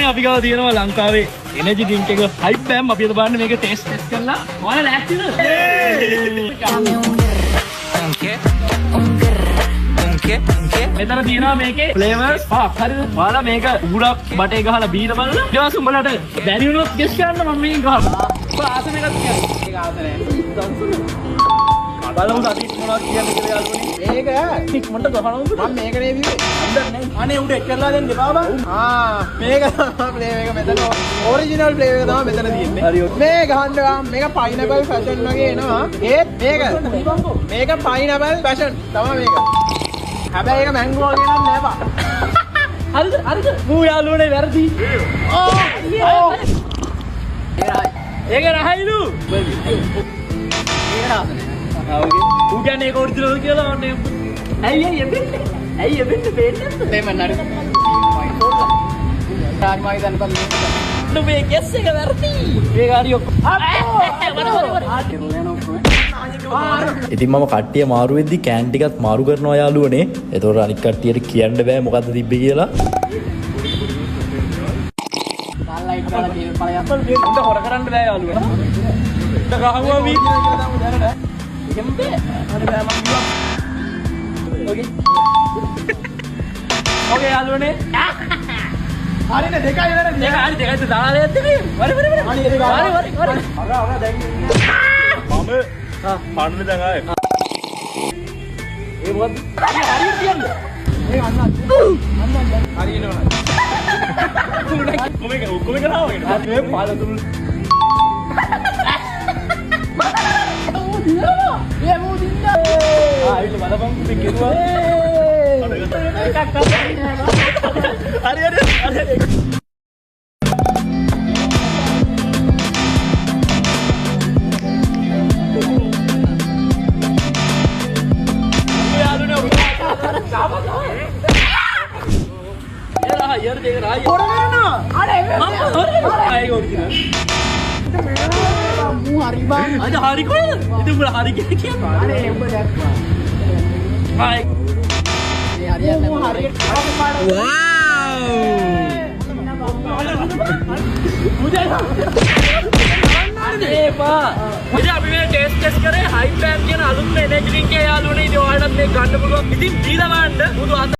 යාළුවනේ අපි ගාව තියෙනවා ලංකාවේ එනර්ජි ඩ්‍රින්ක් එක හයිප් බෑම් අපි අද බලන්න මේක ටෙස්ට් කරලා ඔයාලා ලෑස්තිද? මෙතන තියෙනවා මේකේ ෆ්ලේවර්ස් පහක් හරිද? ඔයාලා මේක උගුරක් බටේ ගහලා බීලා බලන්න. ඊට පස්සේ උඹලට බැරි වුණොත් ගෙස් කරන්න මම මේක ගහනවා. ආසම එකක් කියන්න. ඒක ආස නැහැ. බලමු අදිට මොනවද කියන්නේ කියලා යාළුවනේ. මේක ඉක්මනට ගහනවද? මම මේක නේ බිව්වේ. අnder නේ. අනේ උඩ එක්කලා දෙන්න එපා බං. මේක තමයි ෆ්ලේවර් එක මෙතන ඔරිජිනල් ෆ්ලේවර් එක තමයි මෙතන තියෙන්නේ. මේ ගහන්න මේක පයිනැපල් ෆැෂන් වගේ එනවා. ඒත් මේක පයිනැපල් ෆැෂන් තමයි මේක. හැබැයි ඒක මැංගෝ වගේ නම් නෑ බා. හරිද? මූ යාළුවනේ වැරදි. ඒක රහයිලු. ඌ කියන්නේ ඒක ඔරිජිනල් කියලා වන්නේ. ඇයි එබෙන්නේ? දෙමන් නඩු. රාජ්මායි දන් පල්ලි. මේ කෙස් එක වැරදි. ඒක හරිය ඔක්කොම. ඉතින් මම කට්ටිය මාරු වෙද්දි කෑන් ටිකත් මාරු කරනවා යාළුවනේ. ඒතකොට අනිත් කට්ටියට කියන්න බෑ මොකද්ද තිබ්බේ කියලා. ලයිට් දාලා ගේම් පළයක්. උන්ට හොර කරන්න බෑ යාළුවා. උන්ට ගහුවා වී කියලා තමයි දැනට. එම්බේ. හරි බෑ මම කිව්වා. ඕකේ. ඕකේ යාළුවනේ. හරිනේ දෙකයි වැරදි. දෙකයි දාලා දෙද්දි මේ. වරි. හරි දැන්. මම පන්න දැන් ආයේ. ඒ මොකද්ද? හරි කියන්නේ. ඒ අන්න. හරි එනවා. කොමෙක නාව වගේ. මේ පාලතුල්. ඒ මොදින්ද? ඒක බලපන් මේ කෙරුවා. හරි. यार देख रहा है थोड़ा मेरा ना अरे आएगा ओरिजिनल मुंह हरी बात अच्छा हरी को इतने बड़ा हरी क्या अरे ऊपर यार हाय ये हरियाणा में हरी वाओ मुझे अरे बा मुझे अभी मैं टेस्ट करे हाई पैम के ना आलू में एनर्जी ड्रिंक के यार लोने जो ऑर्डर में गंड बुलो इतनी दीदा बैंड वो तो